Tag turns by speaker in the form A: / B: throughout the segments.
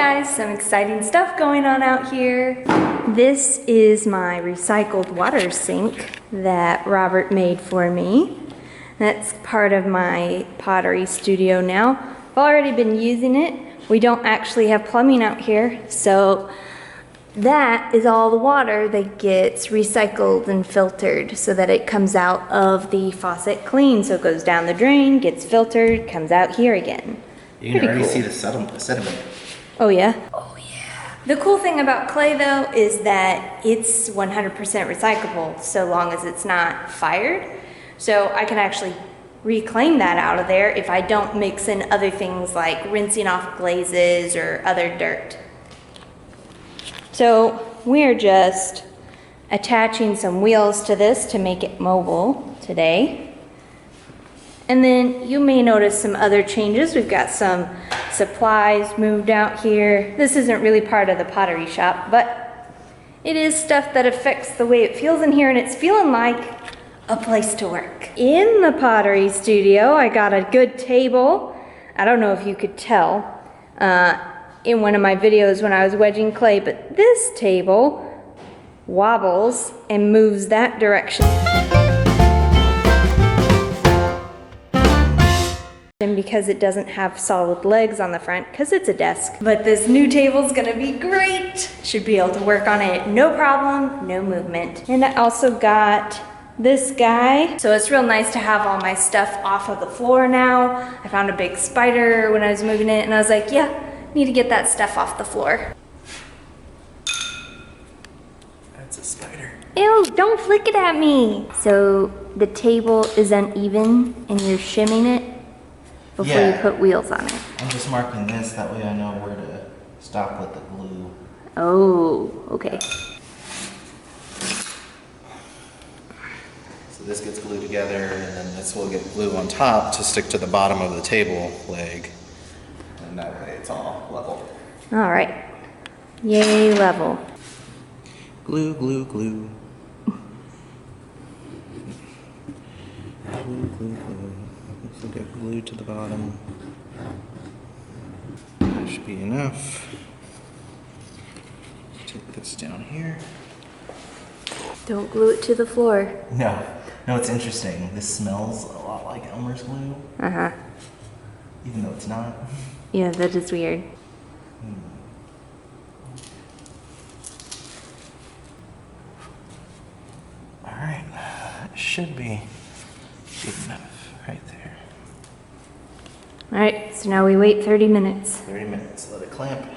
A: guys, some exciting stuff going on out here. This is my recycled water sink that Robert made for me. That's part of my pottery studio now. I've already been using it. We don't actually have plumbing out here, so that is all the water that gets recycled and filtered so that it comes out of the faucet clean. So it goes down the drain, gets filtered, comes out here again.
B: You can already see the sediment.
A: Oh yeah? Oh yeah. The cool thing about clay though is that it's 100% recyclable so long as it's not fired. So I can actually reclaim that out of there if I don't mix in other things like rinsing off glazes or other dirt. So we're just attaching some wheels to this to make it mobile today. And then you may notice some other changes. We've got some supplies moved out here. This isn't really part of the pottery shop, but it is stuff that affects the way it feels in here, and it's feeling like a place to work. In the pottery studio, I got a good table. I don't know if you could tell in one of my videos when I was wedging clay, but this table wobbles and moves that direction. And because it doesn't have solid legs on the front, because it's a desk. But this new table's gonna be great. Should be able to work on it, no problem, no movement. And I also got this guy. So it's real nice to have all my stuff off of the floor now. I found a big spider when I was moving it, and I was like, yeah, need to get that stuff off the floor.
B: That's a spider.
A: Ew, don't flick it at me. So the table is uneven and you're shimming it before you put wheels on it.
B: I'm just marking this, that way I know where to stop with the glue.
A: Oh, okay.
B: So this gets glued together, and then this will get glue on top to stick to the bottom of the table leg. And that way it's all level.
A: All right. Yay, level.
B: Glue, glue, glue. Glue, glue, glue. This will get glued to the bottom. That should be enough. Take this down here.
A: Don't glue it to the floor.
B: No, it's interesting. This smells a lot like Elmer's glue.
A: Uh-huh.
B: Even though it's not.
A: Yeah, that is weird.
B: All right, that should be good enough right there.
A: All right, so now we wait 30 minutes.
B: 30 minutes, let it clamp.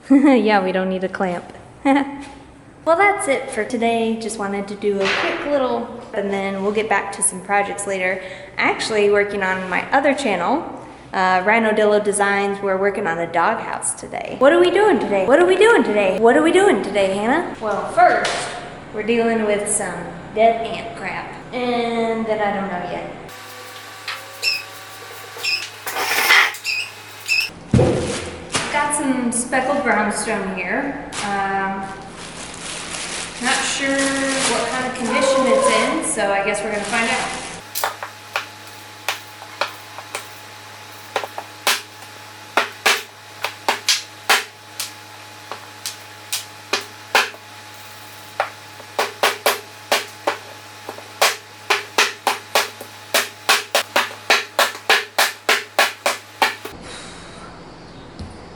A: Yeah, we don't need a clamp. Well, that's it for today. Just wanted to do a quick little, and then we'll get back to some projects later. Actually, working on my other channel, Rhinodillo Designs, we're working on a doghouse today. What are we doing today? What are we doing today? What are we doing today, Hannah? Well, first, we're dealing with some dead ant crap. And then I don't know yet. Got some speckled brownstone here. Not sure what kind of condition it's in, so I guess we're gonna find out.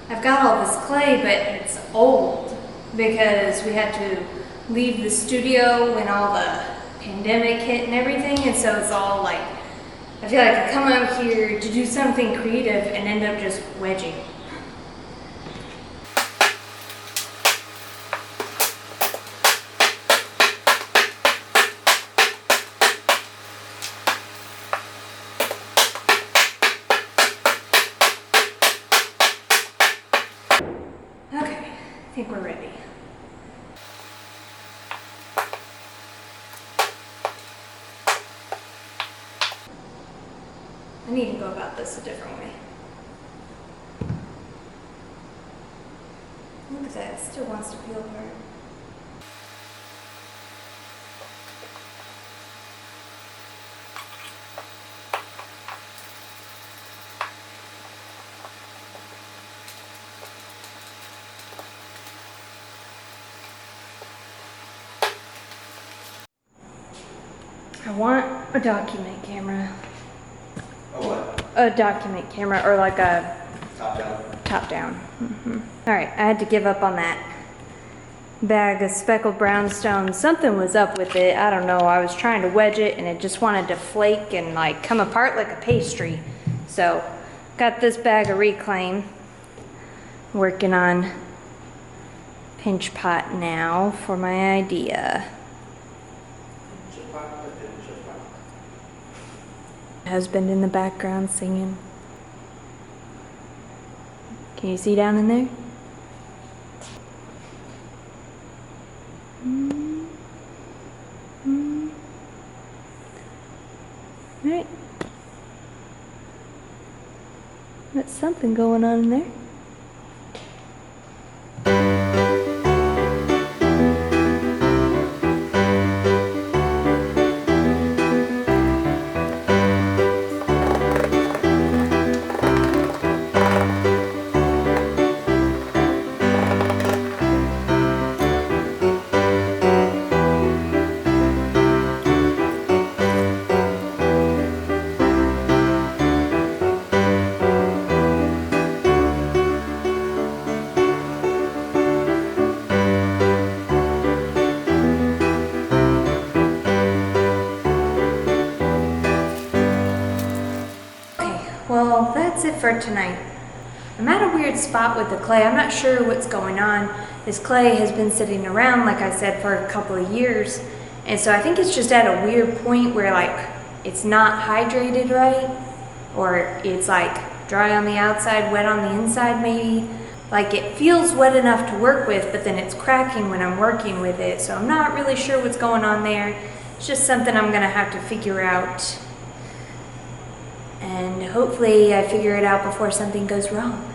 A: I've got all this clay, but it's old because we had to leave the studio when all the pandemic hit and everything, and so it's all like, I feel like I come out here to do something creative and end up just wedging. Okay, I think we're ready. I need to go about this a different way. Look at that, it still wants to peel apart. I want a document camera.
B: Oh, what?
A: A document camera or like a
B: Top down.
A: top down. All right, I had to give up on that bag of speckled brownstone. Something was up with it. I don't know. I was trying to wedge it and it just wanted to flake and like come apart like a pastry. So got this bag of reclaim. Working on pinch pot now for my idea. Husband in the background singing. Can you see down in there? All right. That's something going on in there. Well, that's it for tonight. I'm at a weird spot with the clay. I'm not sure what's going on. This clay has been sitting around, like I said, for a couple of years. And so I think it's just at a weird point where like it's not hydrated right, or it's like dry on the outside, wet on the inside maybe. Like it feels wet enough to work with, but then it's cracking when I'm working with it. So I'm not really sure what's going on there. It's just something I'm gonna have to figure out. And hopefully I figure it out before something goes wrong.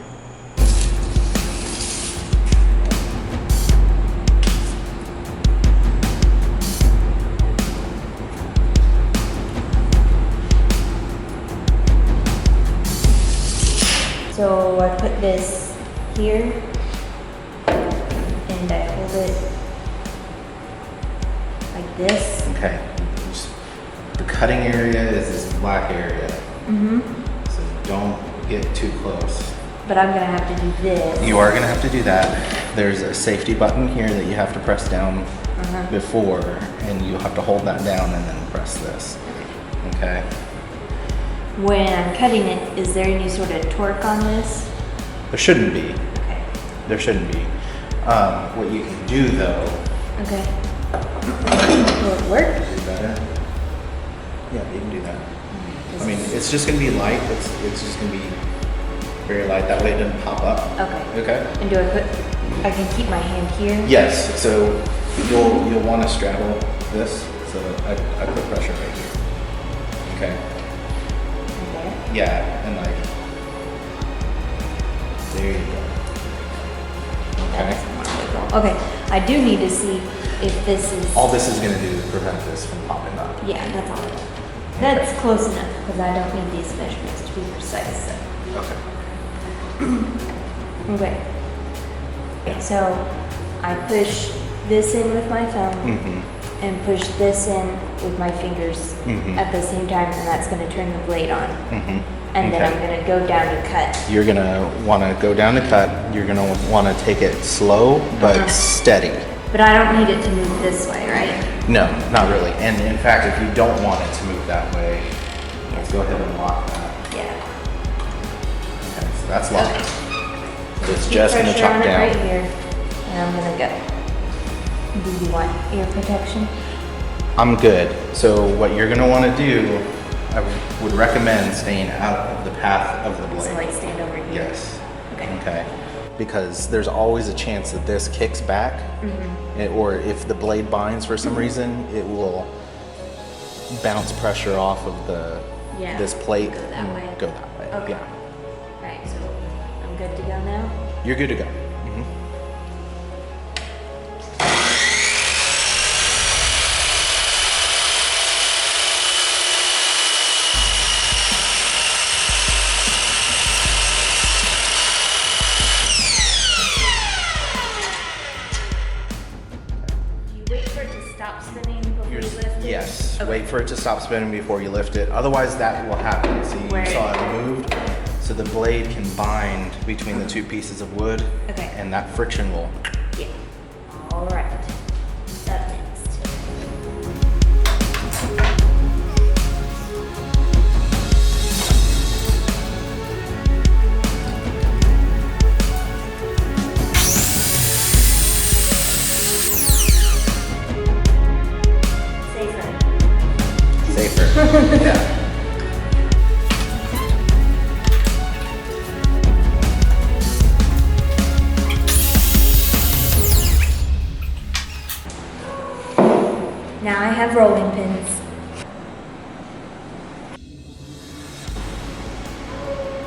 A: So I put this here and I hold it like this.
B: Okay. The cutting area is this black area. So don't get too close.
A: But I'm gonna have to do this.
B: You are gonna have to do that. There's a safety button here that you have to press down before, and you have to hold that down and then press this. Okay.
A: When I'm cutting it, is there any sort of torque on this?
B: There shouldn't be.
A: Okay.
B: There shouldn't be. What you can do though.
A: Okay. Will it work?
B: Do better. Yeah, you can do that. I mean, it's just gonna be light. It's just gonna be very light. That way it doesn't pop up.
A: Okay.
B: Okay.
A: And do I can keep my hand here?
B: Yes. So you'll want to straddle this. So I put pressure right here. Okay.
A: Okay.
B: Yeah, and like there you go. Okay.
A: Okay. I do need to see if this is.
B: All this is gonna do is prevent this from popping up.
A: Yeah, that's all. That's close enough because I don't need these measurements to be precise. So.
B: Okay.
A: Okay. So I push this in with my thumb and push this in with my fingers at the same time, and that's going to turn the blade on. And then I'm going to go down to cut.
B: You're gonna want to go down to cut. You're gonna want to take it slow but steady.
A: But I don't need it to move this way, right?
B: No, not really. And in fact, if you don't want it to move that way, let's go ahead and lock that.
A: Yeah.
B: Okay, so that's locked. So it's
A: Keep
B: just gonna
A: pressure
B: chop
A: on it
B: down.
A: right here, and I'm gonna go. Do you want ear protection?
B: I'm good. So what you're gonna want to do, I would recommend staying out of the path of the blade.
A: So like stand over here.
B: Yes.
A: Okay.
B: Okay. Because there's always a chance that this kicks back, or if the blade binds for some reason, it will bounce pressure off of this plate
A: Go that
B: and
A: way.
B: go that way.
A: Okay.
B: Yeah.
A: Right. So I'm good to go now.
B: You're good to go.
A: Do you wait for it to stop spinning before you lift it?
B: Yes. Wait for it to stop spinning before you lift it. Otherwise that will happen. See, you
A: Right.
B: saw it moved. So the blade can bind between the two pieces of wood.
A: Okay.
B: And that friction will.
A: Yeah. All right. Up next.
B: Safer. Yeah.
A: Now I have rolling pins.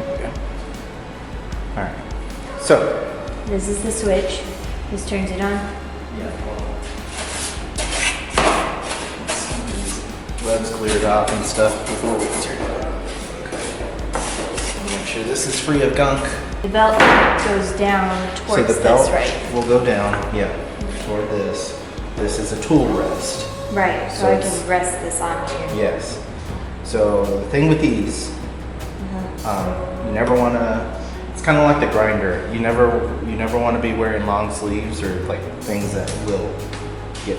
B: Okay. All right. So.
A: This is the switch. This turns it on.
B: Webs cleared off and stuff before we can turn it on. Okay. Make sure this is free of gunk.
A: The belt goes down towards
B: So the belt
A: this, right?
B: will go down, yeah, toward this. This is a tool rest.
A: Right, so
B: So
A: I
B: it's-
A: can rest this on here.
B: Yes. So the thing with these, you never want to. It's kind of like the grinder. You never want to be wearing long sleeves or like things that will get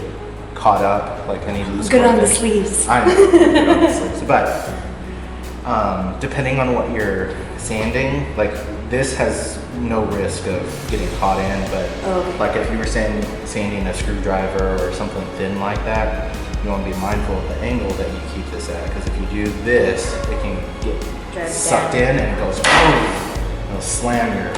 B: caught up, like any loose.
A: Good on the
B: clothing.
A: sleeves.
B: I know. Good on the sleeves, but depending on what you're sanding, like this has no risk of getting caught in, but
A: Okay.
B: like if you were sanding a screwdriver or something thin like that, you want to be mindful of the angle that you keep this at, because if you do this, it can get
A: Drive
B: sucked
A: down.
B: in and it goes, boom, it'll slam your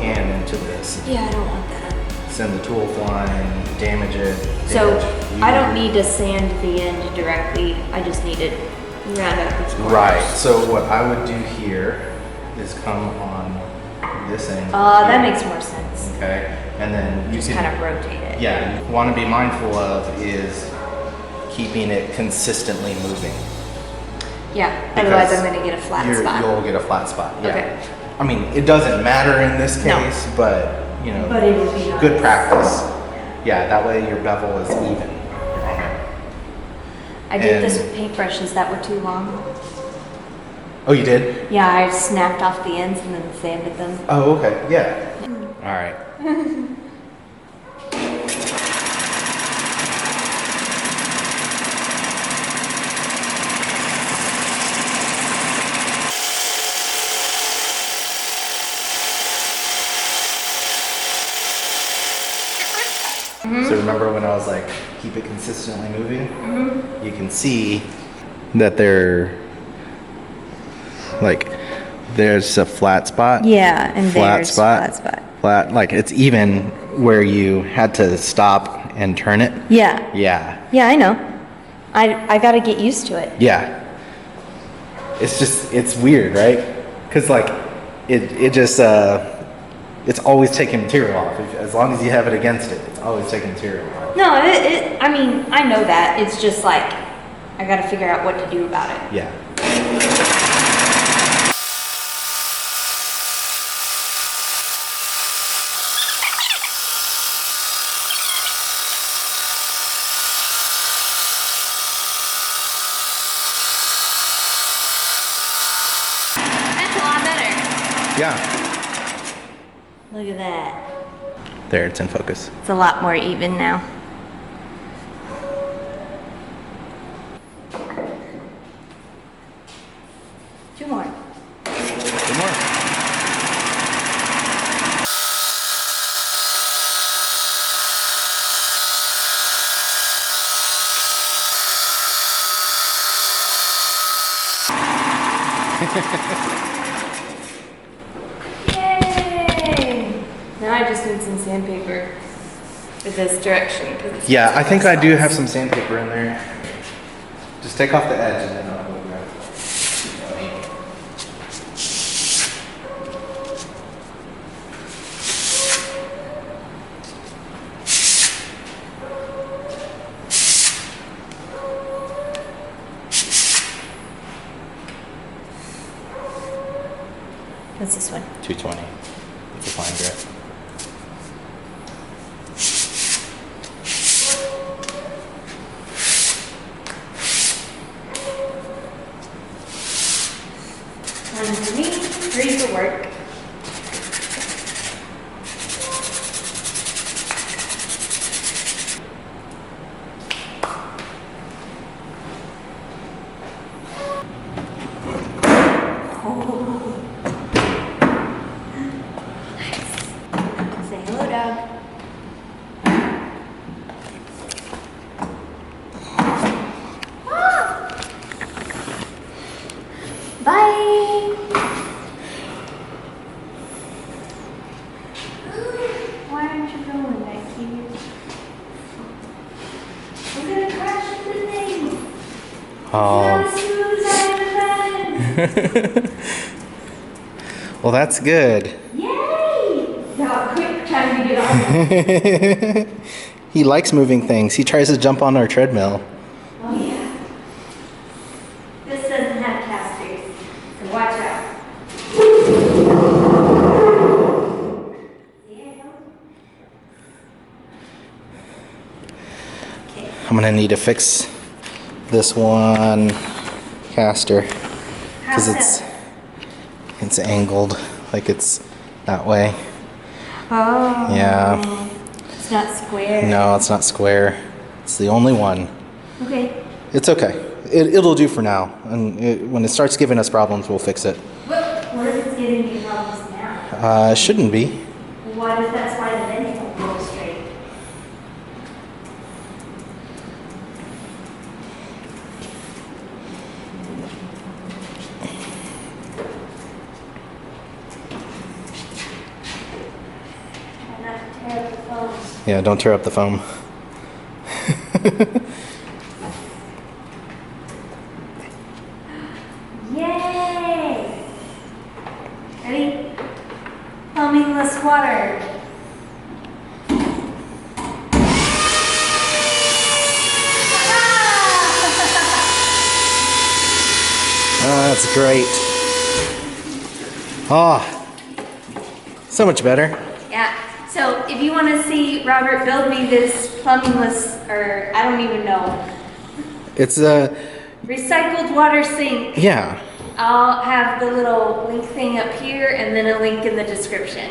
B: hand into this,
A: Yeah, I don't want that.
B: send the tool flying, damage it.
A: So
B: damage
A: I
B: you.
A: don't need to sand the end directly. I just need it round out these corners.
B: Right, so what I would do here is come on this angle.
A: That
B: here,
A: makes more sense.
B: Okay, and then you
A: Just
B: can,
A: kind of rotate it.
B: yeah, you want to be mindful of is keeping it consistently moving.
A: Yeah, otherwise
B: Because
A: I'm gonna get a flat
B: You'll
A: spot.
B: get a flat spot, yeah.
A: Okay.
B: I mean, it doesn't matter in this
A: No.
B: case, but, you know,
A: But it would be nice.
B: good practice. Yeah, that way your bevel is even.
A: I did this
B: And-
A: with paintbrushes that were too long.
B: Oh, you did?
A: Yeah, I snapped off the ends and then sanded them.
B: Oh, okay, yeah. All right. So remember when I was like, keep it consistently moving? You can see that they're like, there's a flat spot.
A: Yeah, and
B: Flat
A: there's
B: spot.
A: flat spot.
B: Flat, like it's even where you had to stop and turn it.
A: Yeah,
B: Yeah,
A: yeah, I know. I gotta get used to it.
B: yeah. It's just, it's weird, right? Because like, it just, it's always taking material off. As long as you have it against it, it's always taking material off.
A: No, I mean, I know that. It's just like, I gotta figure out what to do about it.
B: Yeah.
A: That's a lot better.
B: Yeah.
A: Look at that.
B: There, it's in focus.
A: It's a lot more even now. Two more.
B: Good more.
A: Yay! Now I just need some sandpaper for this direction. 'Cause it's
B: Yeah, I think I do have
A: spots.
B: some sandpaper in there. Just take off the edge and then I'll go grab it.
A: What's this one?
B: 220. It's a fine grit.
A: cute. I'm gonna crash the thing.
B: Oh.
A: It's not as smooth as I imagined.
B: Well, that's good.
A: Yay! Now, quick time to get on.
B: He likes moving things. He tries to jump on our treadmill.
A: Oh yeah. This doesn't have casters, so watch out. Okay.
B: I'm gonna need to fix this one caster because it's angled, like it's that way.
A: Oh.
B: Yeah.
A: It's not square.
B: No, it's not square. It's the only one.
A: Okay.
B: It's okay. It'll do for now. And when it starts giving us problems, we'll fix it.
A: What if it's giving you problems now?
B: It shouldn't be.
A: What if that's why the menu won't go straight? Try not to tear up the phone.
B: Yeah, don't tear up the foam.
A: Yay! Ready? Plumbingless water.
B: That's great. Oh, so much better.
A: Yeah. So if you want to see Robert build me this plumbingless, or I don't even know,
B: It's a
A: recycled water sink,
B: yeah.
A: I'll have the little link thing up here and then a link in the description.